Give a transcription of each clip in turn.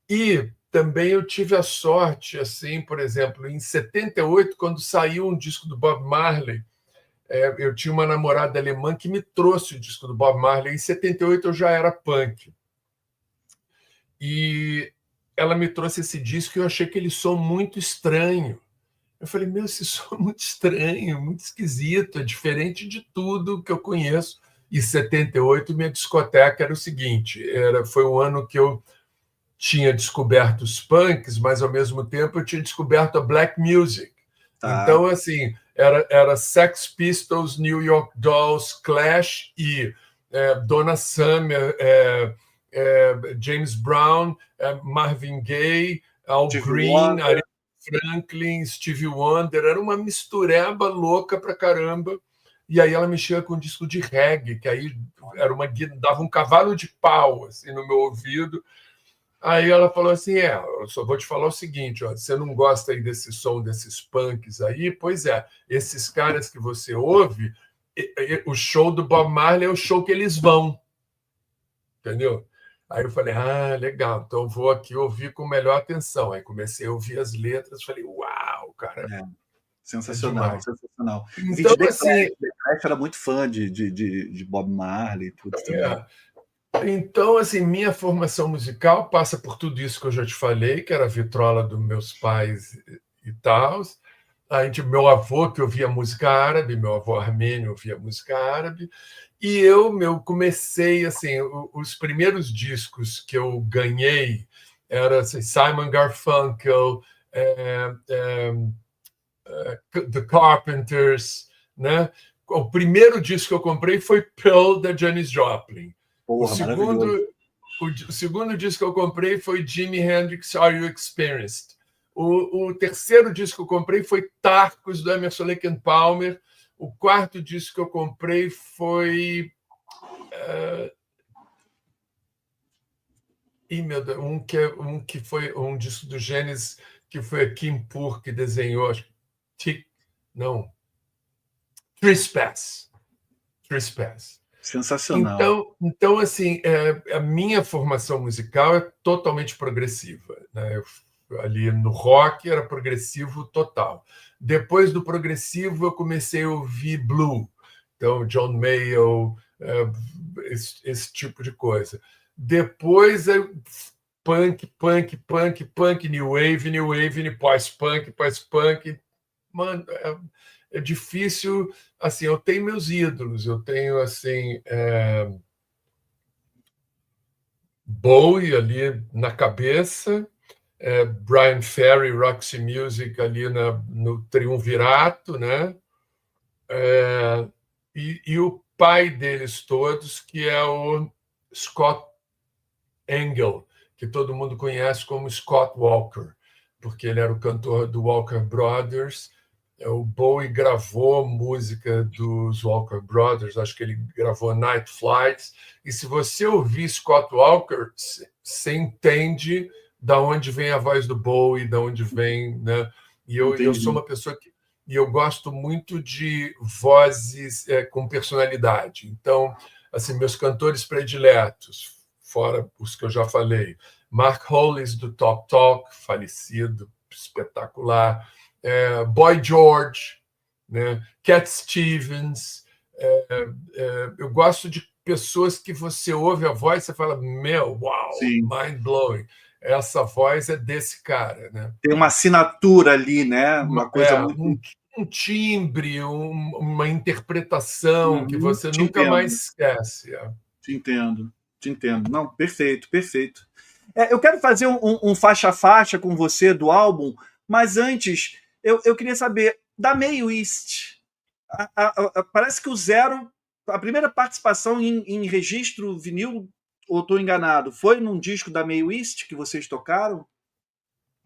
E também eu tive a sorte, assim, por exemplo, em 78, quando saiu um disco do Bob Marley, eu tinha uma namorada alemã que me trouxe o disco do Bob Marley. Em 78 eu já era punk. E ela me trouxe esse disco e eu achei aquele som muito estranho. Eu falei, meu, esse som é muito estranho, muito esquisito, é diferente de tudo que eu conheço. E 78, minha discoteca era o seguinte, foi o ano que eu tinha descoberto os punks, mas ao mesmo tempo eu tinha descoberto a black music. Tá. Então, assim, era Sex Pistols, New York Dolls, Clash e Donna Summer, James Brown, Marvin Gaye, Al Stevie Green, Wonder. Aretha Franklin, Stevie Wonder. Era uma mistureba louca pra caramba. E aí ela mexia com um disco de reggae, que aí dava um cavalo de pau assim, no meu ouvido. Aí ela falou assim: eu só vou te falar o seguinte, ó, você não gosta aí desse som desses punks aí? Pois é, esses caras que você ouve, o show do Bob Marley é o show que eles vão, entendeu? Aí eu falei: legal, então vou aqui ouvir com melhor atenção. Aí comecei a ouvir as letras, falei: uau, cara, é Sensacional, demais. sensacional. Vi Então, de The assim, Clash. The Clash era muito fã de Bob Marley e tudo também. é, então, assim, minha formação musical passa por tudo isso que eu já te falei, que era a vitrola dos meus pais e tal. Meu avô, que ouvia música árabe, meu avô armênio ouvia música árabe, e eu comecei, assim, os primeiros discos que eu ganhei era assim, Simon Garfunkel, The Carpenters, né? O primeiro disco que eu comprei foi Pearl, da Janis Joplin. O Porra, segundo, maravilhoso. o segundo disco que eu comprei foi Jimi Hendrix, Are You Experienced? O terceiro disco que eu comprei foi Tarcos, do Emerson Lake and Palmer. O quarto disco que eu comprei foi meu Deus, um que foi um disco do Gênesis, que foi a Kim Pur que desenhou. Não, Trespass. Trespass. Sensacional. Então assim, a minha formação musical é totalmente progressiva, né? Ali no rock era progressivo total. Depois do progressivo, eu comecei a ouvir blue, então John Mayall, esse tipo de coisa. Depois, punk, punk, punk, punk, new wave, pós-punk, pós-punk. Mano, é difícil. Assim, eu tenho meus ídolos, eu tenho assim Bowie ali na cabeça, Brian Ferry, Roxy Music ali no triunvirato, né? E o pai deles todos, que é o Scott Engel, que todo mundo conhece como Scott Walker, porque ele era o cantor do Walker Brothers. O Bowie gravou música dos Walker Brothers, acho que ele gravou Night Flights. E se você ouvir Scott Walker, você entende da onde vem a voz do Bowie, da onde vem, né? E eu sou Entendi. uma pessoa que eu gosto muito de vozes com personalidade. Então, assim, meus cantores prediletos, fora os que eu já falei, Mark Hollis do Top Talk, falecido, espetacular. Boy George, né? Cat Stevens. Eu gosto de pessoas que você ouve a voz e você fala, meu, uau, Sim. mind blowing. Essa voz é desse cara, né? Tem uma assinatura ali, né? Uma coisa muito. Um timbre, uma interpretação que Uhum. você Te nunca mais entendo, esquece. te entendo, te entendo. Não, perfeito, perfeito. Eu quero fazer um faixa-faixa com você do álbum, mas antes eu queria saber da Mae West. Parece que o Zero, a primeira participação em registro vinil, ou estou enganado, foi num disco da Mae West que vocês tocaram?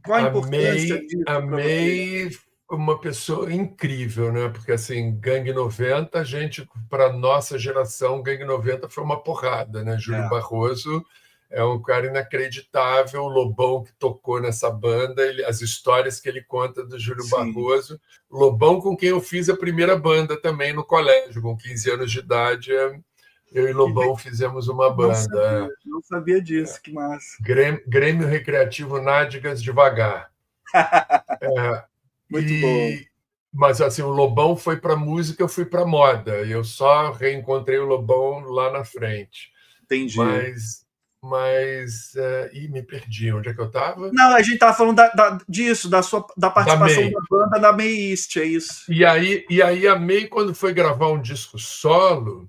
Qual a importância disso para você? Amei uma pessoa incrível, né? Porque assim, Gangue 90, a gente, para nossa geração, Gangue 90 foi uma porrada, né? Júlio É, Barroso é um cara inacreditável, o Lobão que tocou nessa banda, as histórias que ele conta do Júlio sim, Barroso. Lobão com quem eu fiz a primeira banda também no colégio, com 15 anos de idade, Eu e Que Lobão fizemos uma não banda. sabia, não sabia disso, que massa. Grêmio Recreativo Nádegas Devagar. Muito bom, Mas assim, o Lobão foi para música, eu fui para moda. Eu só reencontrei o Lobão lá na frente. entendi. Mas me perdi. Onde é que eu estava? Não, a gente estava falando disso, da Da participação da May. banda da May East, é isso. E aí a May, quando foi gravar um disco solo,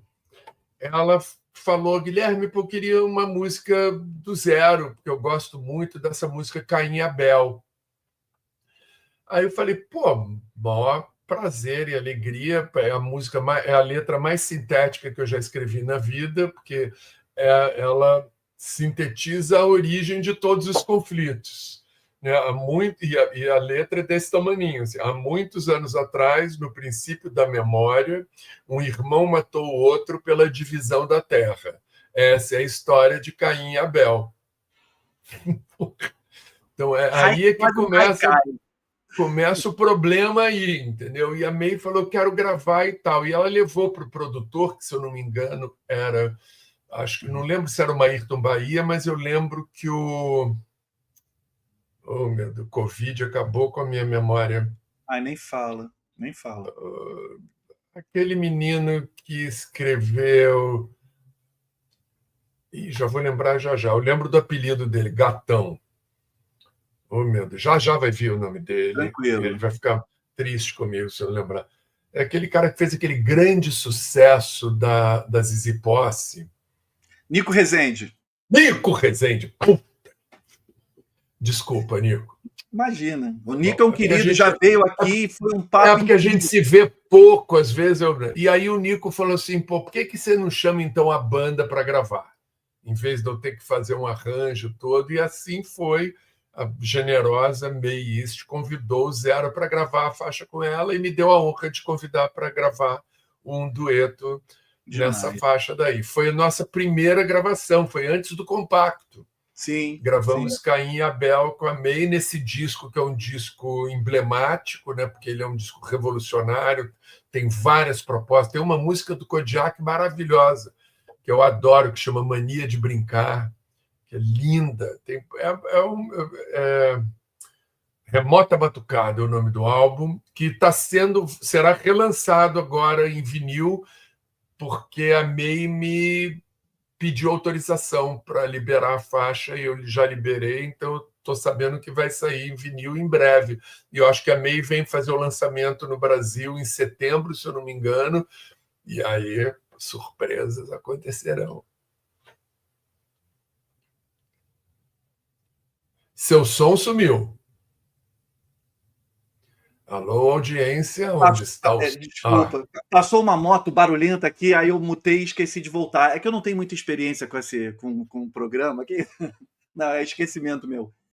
ela falou: Guilherme, eu queria uma música do zero, porque eu gosto muito dessa música Caim e Abel. Aí eu falei: pô, maior prazer e alegria, é a música é a letra mais sintética que eu já escrevi na vida, porque ela sintetiza a origem de todos os conflitos, né? E a letra é desse tamaninho, assim, há muitos anos atrás, no princípio da memória, um irmão matou o outro pela divisão da terra. Essa é a história de Caim e Abel. Então aí é que Quase um haikai. começa o problema aí, entendeu? E a May falou: quero gravar e tal. E ela levou para o produtor, que, se eu não me engano, era. Acho que não lembro se era o Ayrton Bahia, mas eu lembro que o. Oh, meu Deus, o Covid acabou com a minha memória. Ai, nem fala, nem fala. Aquele menino que escreveu. Ih, já vou lembrar já já. Eu lembro do apelido dele, Gatão. Oh, meu Deus, já já vai vir o nome dele. Ele Tranquilo. vai ficar triste comigo se eu lembrar. É aquele cara que fez aquele grande sucesso da Zizi Posse. Nico Rezende. Nico Rezende. Puta. Desculpa, Nico. Imagina. O Nico Bom, é um querido, já veio aqui, foi um papo porque a gente incrível. se vê pouco, às vezes. E aí o Nico falou assim: pô, por que você não chama então a banda para gravar? Em vez de eu ter que fazer um arranjo todo. E assim foi. A generosa May East convidou o Zero para gravar a faixa com ela e me deu a honra de convidar para gravar um dueto nessa Demais. faixa daí. Foi a nossa primeira gravação, foi antes do compacto. Sim, sim. Gravamos Caim e Abel com a May nesse disco, que é um disco emblemático, né? Porque ele é um disco revolucionário, tem várias propostas. Tem uma música do Kodiak maravilhosa, que eu adoro, que chama Mania de Brincar, que é linda. É Remota Batucada é o nome do álbum, que será relançado agora em vinil, porque a May me pediu autorização para liberar a faixa e eu já liberei, então estou sabendo que vai sair em vinil em breve. E eu acho que a May vem fazer o lançamento no Brasil em setembro, se eu não me engano, e aí surpresas acontecerão. Seu som sumiu. Alô, audiência, onde está o... Desculpa, passou uma moto barulhenta aqui, aí eu mutei e esqueci de voltar. É que eu não tenho muita experiência com o programa aqui. Não, é esquecimento meu.